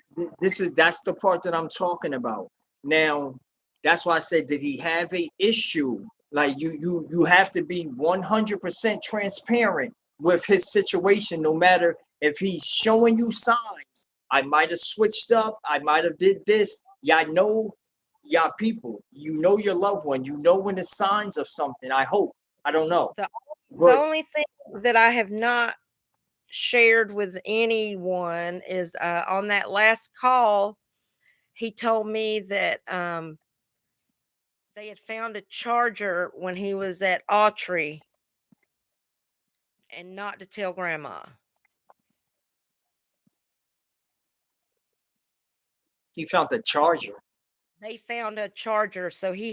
that's the part that I'm talking about. Now, that's why I said, did he have a issue? Like, you have to be 100% transparent with his situation, no matter if he's showing you signs. I might have switched up. I might have did this. Y'all know, y'all people. You know your loved one. You know when the signs of something. I hope. I don't know, the the but only thing that I have not shared with anyone is, on that last call, he told me that, they had found a charger when he was at Autry and not to tell grandma. he found the charger. They found a charger, so he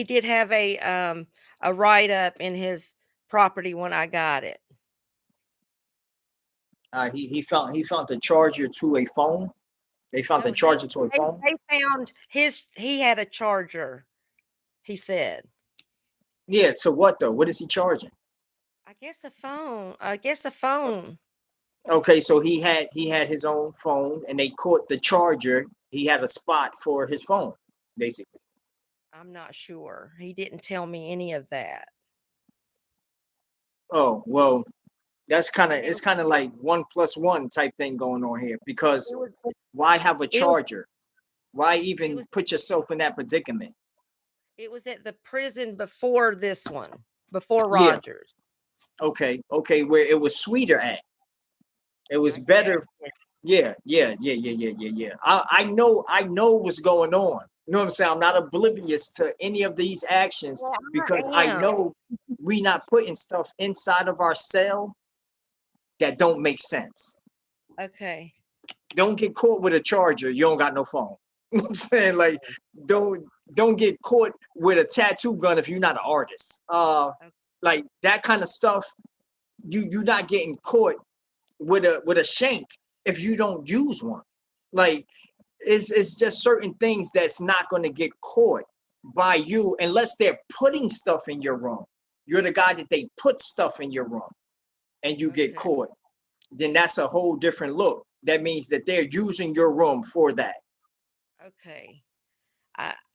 did have a write-up in his property when I got it. He found the charger to a phone. They found the No, charger to a they phone. they found he had a charger, he said. Yeah, to what though? What is he charging? I guess a phone. Okay, so he had his own phone, and they caught the charger. He had a spot for his phone, basically. I'm not sure. He didn't tell me any of that. Oh well, that's kind of And it's kind of like 1+1 type thing going on here. Because it was why have a it was charger? Why it even was put yourself in that predicament? it was at the prison before this one, before Yeah. Rogers. Okay. Okay. Where it was sweeter at. It was I guess. better. Yeah. Yeah. Yeah. Yeah. Yeah. Yeah. Yeah. I know. I know what's going on. You know what I'm saying? I'm not oblivious to any of these actions Well, because I I am. know we not putting stuff inside of our cell that don't make sense. Okay. Don't get caught with a charger. You don't got no phone. You know what I'm saying? Like, don't don't get caught with a tattoo gun if you're not an artist. Okay. Like that kind of stuff. You're not getting caught with a shank if you don't use one. Like it's just certain things that's not going to get caught by you unless they're putting stuff in your room. You're the guy that they put stuff in your room and you get Okay. caught. Then that's a whole different look. That means that they're using your room for that. Okay.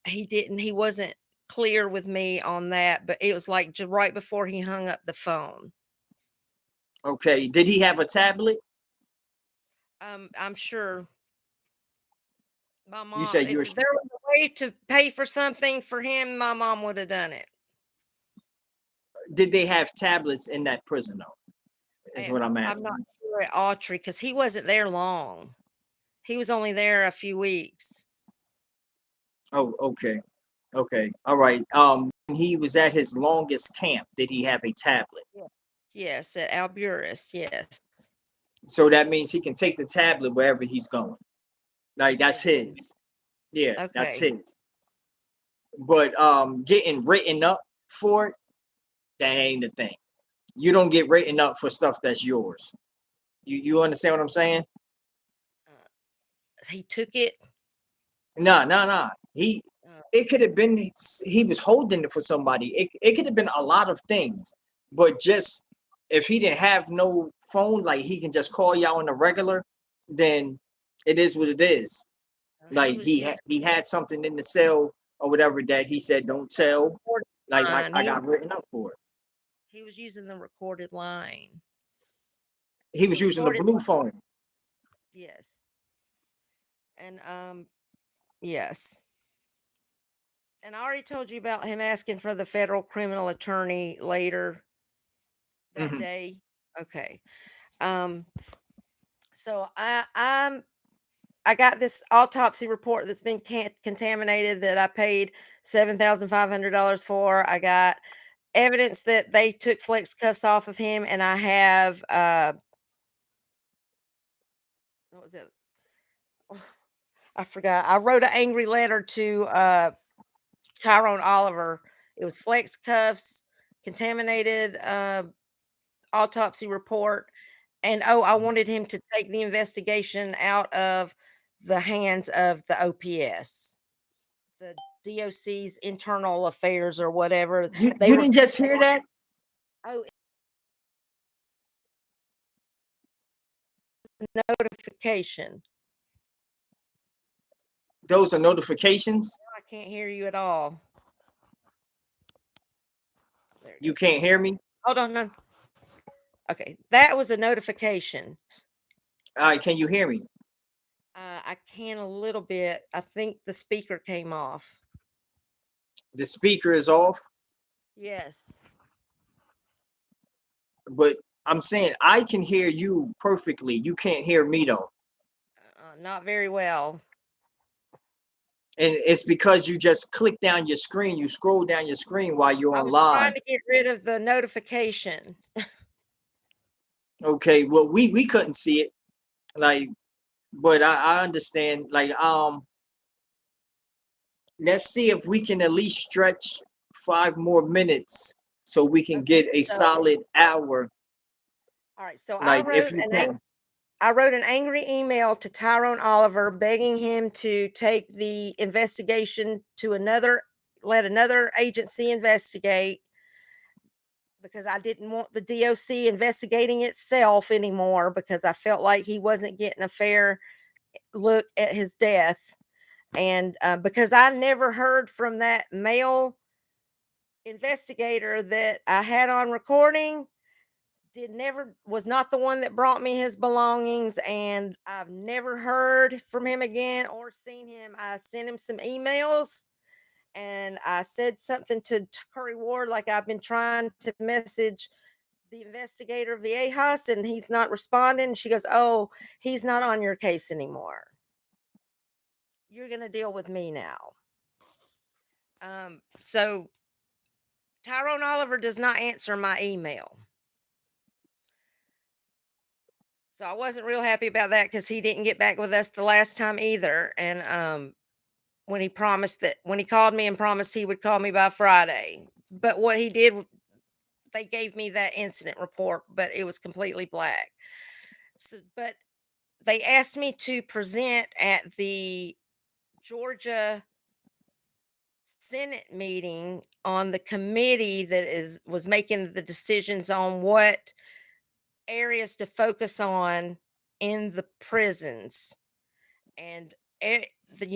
He wasn't clear with me on that, but it was like right before he hung up the phone. Okay. Did he have a tablet? I'm sure my You mom, said if you're there was a way to pay for something for him, my mom would have done it. did they have tablets in that prison though? Is what I'm I'm not asking. sure at Autry because he wasn't there long. He was only there a few weeks. Oh, okay. Okay. All right. When he was at his longest camp, did he have a tablet? Yes, yes, at Alburis, yes. So that means he can take the tablet wherever he's going. Like that's With him. his. Yeah, that's Okay. his. But getting written up for it, that ain't the thing. You don't get written up for stuff that's yours. You understand what I'm saying? Uh, he took it. No, no, no. He Uh, it could have been he was holding it for somebody. It could have been a lot of things. But just if he didn't have no phone, like he can just call y'all on the regular, then it is what it is. he Like was using he had something in the cell or whatever that he said don't tell. recorded Like line. I got written up for it. He was using the recorded line. He The was using the recorded blue phone. Yes. And yes. And I already told you about him asking for the federal criminal attorney later that Hmm. day. Okay. Um so I got this autopsy report that's been contaminated that I paid $7,500 for. I got evidence that they took flex cuffs off of him, and I have what was it? Oh, I forgot. I wrote an angry letter to Tyrone Oliver. It was flex cuffs, contaminated autopsy report, and oh, I wanted him to take the investigation out of the hands of the OPS, the DOC's internal affairs or whatever. They You were didn't just hear that? oh notification. Those are notifications. I can't hear you at all. There it You goes. can't hear me. Hold on, no. Okay, that was a notification. All right, can you hear me? I can a little bit. I think the speaker came off. The speaker is off, Yes. but I'm saying I can hear you perfectly. You can't hear me though. Not very well. And it's because you just click down your screen, you scroll down your screen while you're I on was trying live. to get rid of the notification. Okay, well we couldn't see it. Like, but I understand. Like, let's see if we can at least stretch 5 more minutes so we can Okay, get a so solid hour. all right, so Like, if you can. I wrote an angry email to Tyrone Oliver begging him to take the investigation to let another agency investigate because I didn't want the DOC investigating itself anymore because I felt like he wasn't getting a fair look at his death. And because I never heard from that male investigator that I had on recording, did never was not the one that brought me his belongings, and I've never heard from him again or seen him. I sent him some emails and I said something to Curry Ward like I've been trying to message the investigator Viejas and he's not responding. She goes, "Oh, he's not on your case anymore. You're going to deal with me now." So Tyrone Oliver does not answer my email. So I wasn't real happy about that because he didn't get back with us the last time either. And when he promised that when he called me and promised he would call me by Friday. But what he did, they gave me that incident report, but it was completely black. So, but they asked me to present at the Georgia Senate meeting on the committee that is was making the decisions on what areas to focus on in the prisons. And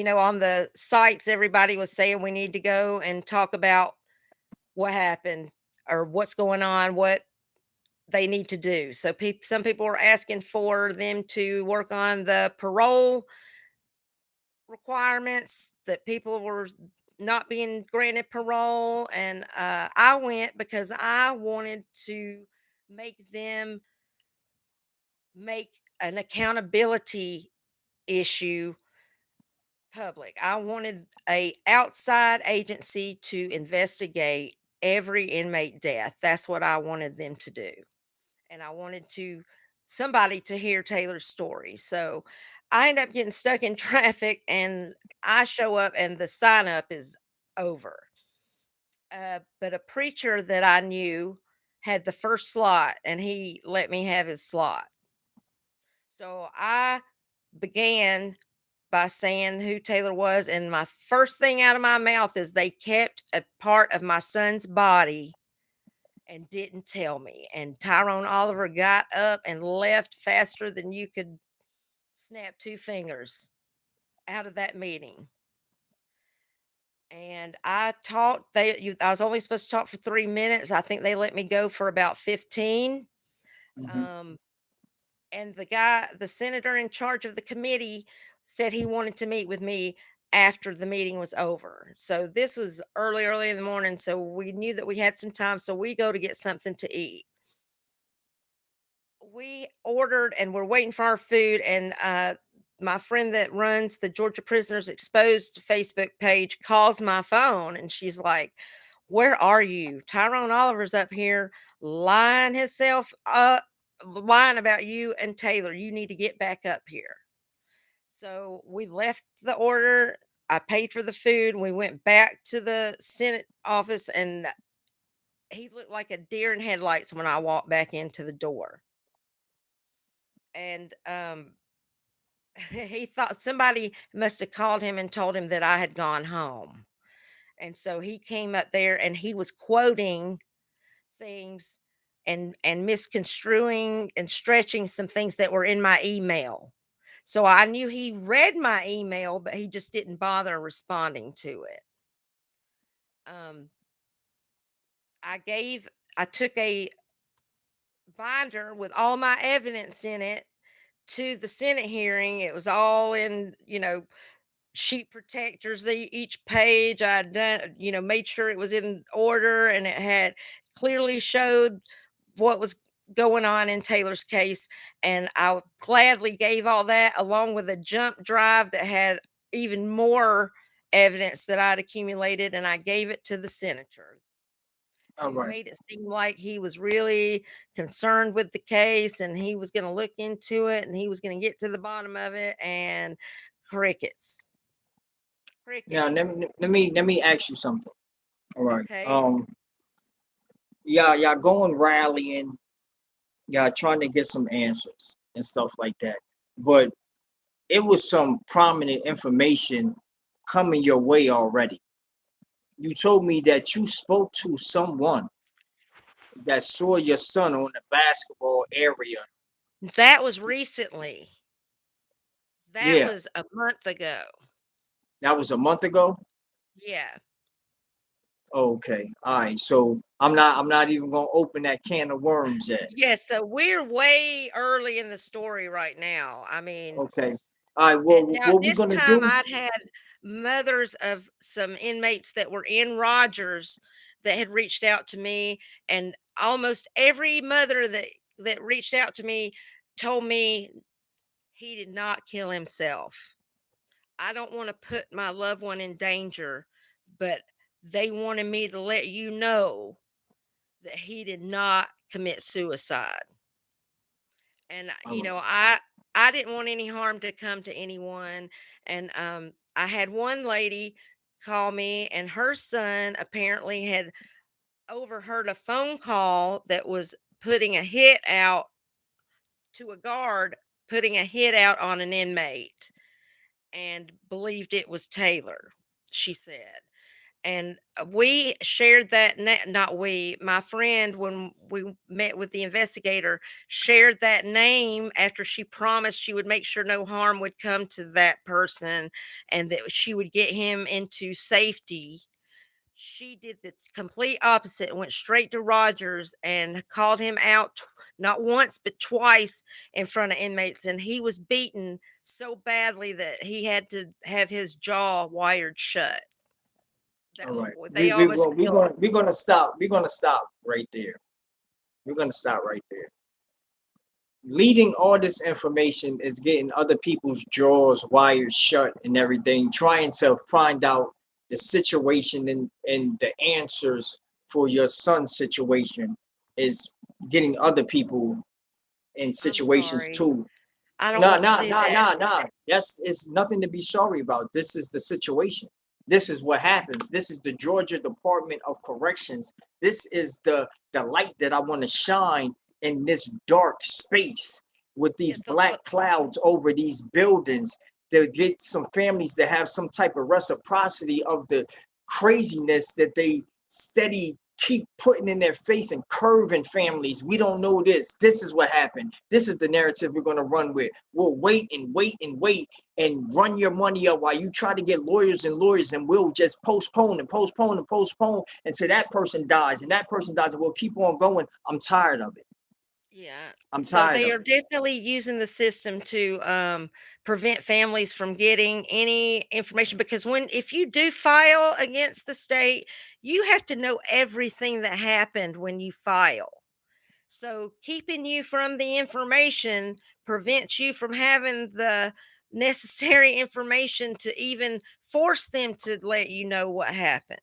on the sites everybody was saying we need to go and talk about what happened or what's going on, what they need to do. So some people were asking for them to work on the parole requirements, that people were not being granted parole, and I went because I wanted to make them make an accountability issue public. I wanted a outside agency to investigate every inmate death. That's what I wanted them to do. And I wanted to somebody to hear Taylor's story. So I end up getting stuck in traffic and I show up and the sign up is over. But a preacher that I knew had the first slot and he let me have his slot. So I began by saying who Taylor was. And my first thing out of my mouth is they kept a part of my son's body and didn't tell me. And Tyrone Oliver got up and left faster than you could snap two fingers out of that meeting. And I talked. I was only supposed to talk for 3 minutes. I think they let me go for about 15. Hmm. Um, and the senator in charge of the committee, said he wanted to meet with me after the meeting was over. So this was early, early in the morning. So we knew that we had some time. So we go to get something to eat. We ordered and we're waiting for our food. And my friend that runs the Georgia Prisoners Exposed Facebook page calls my phone and she's like, "Where are you? Tyrone Oliver's up here lying himself up, lying about you and Taylor. You need to get back up here." So we left the order. I paid for the food. We went back to the Senate office and he looked like a deer in headlights when I walked back into the door. And he thought somebody must have called him and told him that I had gone home. And so he came up there and he was quoting things and misconstruing and stretching some things that were in my email. So I knew he read my email, but he just didn't bother responding to it. Um, I gave, I took a binder with all my evidence in it to the Senate hearing. It was all in, sheet protectors. Each page I done, made sure it was in order and it had clearly showed what was going on in Taylor's case. And I gladly gave all that along with a jump drive that had even more evidence that I'd accumulated, and I gave it to the senator, All who right. made it seem like he was really concerned with the case and he was going to look into it and he was going to get to the bottom of it. And crickets. Now Crickets. let me ask you something. All right. Okay. Yeah, y'all going rallying, y'all trying to get some answers and stuff like that. But it was some prominent information coming your way already. You told me that you spoke to someone that saw your son on the basketball area. That was recently. That Yeah, was a month ago. that was a month ago. Yeah. Okay, all right. So I'm not even gonna open that can of worms yet. Yes, so we're way early in the story right now. I mean, Okay, all right. and Well, now what we're this gonna time do? I'd had mothers of some inmates that were in Rogers that had reached out to me, and almost every mother that reached out to me told me he did not kill himself. I don't want to put my loved one in danger, but they wanted me to let you know that he did not commit suicide. And All right. I didn't want any harm to come to anyone. And I had one lady call me, and her son apparently had overheard a phone call that was putting a hit out to a guard, putting a hit out on an inmate, and believed it was Taylor, she said. And we shared that, not we, my friend, when we met with the investigator, shared that name after she promised she would make sure no harm would come to that person and that she would get him into safety. She did the complete opposite and went straight to Rogers and called him out, not once but twice, in front of inmates, and he was beaten so badly that he had to have his jaw wired shut. That All right. they almost killed him. We're gonna stop. We're gonna stop right there. We're gonna stop right there. Leading all this information is getting other people's jaws wired shut and everything, trying to find out the situation and the answers for your son's situation is getting other people in I'm situations sorry. too. I don't Nah, want to nah, do nah, that. nah, nah. That's it's nothing to be sorry about. This is the situation. This is what happens. This is the Georgia Department of Corrections. This is the light that I want to shine in this dark space with Yeah, these black clouds over these buildings to get some families that have some type of reciprocity of the craziness that they steady keep putting in their face and curving families. We don't know this. This is what happened. This is the narrative we're going to run with. We'll wait and wait and wait and run your money up while you try to get lawyers and lawyers, and we'll just postpone and postpone and postpone until that person dies and that person dies, and we'll keep on going. I'm tired of it. yeah. I'm So tired they of are it. definitely using the system to prevent families from getting any information, because when if you do file against the state, you have to know everything that happened when you file. So keeping you from the information prevents you from having the necessary information to even force them to let you know what happened.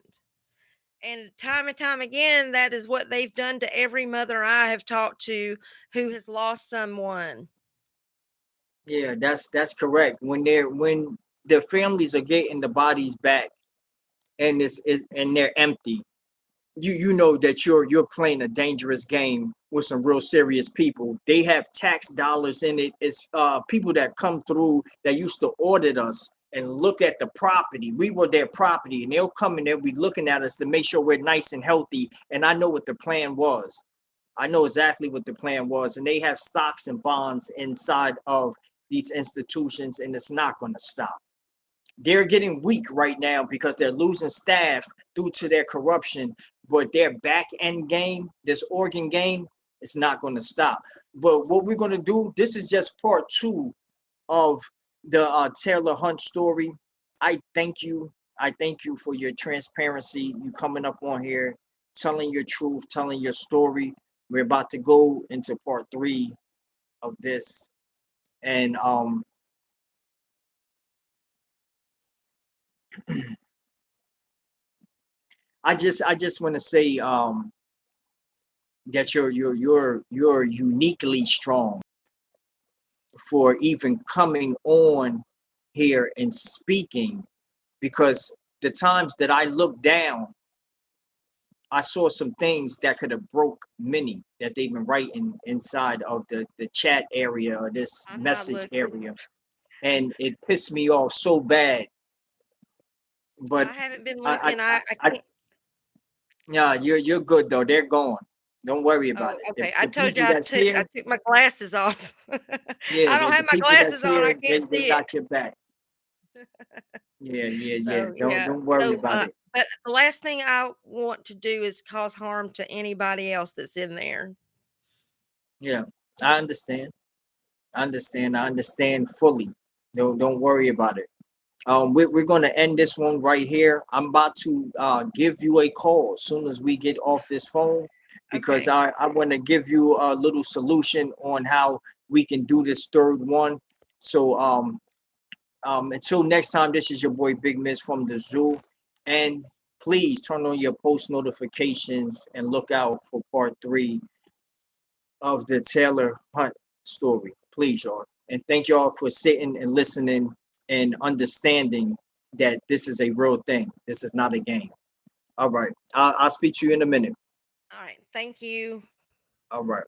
And time again, that is what they've done to every mother I have talked to who has lost someone. Yeah, that's correct. When the families are getting the bodies back and and they're empty, you know that you're playing a dangerous game with some real serious people. They have tax dollars in it. It's people that come through that used to audit us and look at the property. We were their property, and they'll come and they'll be looking at us to make sure we're nice and healthy. And I know what the plan was. I know exactly what the plan was, and they have stocks and bonds inside of these institutions, and it's not going to stop. They're getting weak right now because they're losing staff due to their corruption, but their back end game, this organ game, is not going to stop. But what we're going to do, this is just part two of the Taylor Hunt story. I thank you. I thank you for your transparency, you coming up on here, telling your truth, telling your story. We're about to go into part three of this. And I just want to say that you're uniquely strong for even coming on here and speaking, because the times that I looked down, I saw some things that could have broke many that they've been writing inside of the chat area or this I'm not message looking. area, and it pissed me off so bad. But I haven't been I looking. I I can't. yeah, you're good though. They're gone. Don't worry about Oh, it. okay. I The told you people that's I here, took my glasses off. yeah, I don't the have my people that's glasses on. I here, can't they see it. got your back. Yeah, yeah, yeah. So Don't yeah. don't worry about it. But the last thing I want to do is cause harm to anybody else that's in there. Yeah, I understand. I understand. I understand fully. Don't worry about it. We're going to end this one right here. I'm about to give you a call as soon as we get off this phone, because Okay. I want to give you a little solution on how we can do this third one. So until next time, this is your boy Big Miss from the zoo, and please turn on your post notifications and look out for part 3 of the Taylor Hunt story. Please, y'all. And thank y'all for sitting and listening and understanding that this is a real thing. This is not a game. All right. I'll speak to you in a minute. All right. Thank you. All right.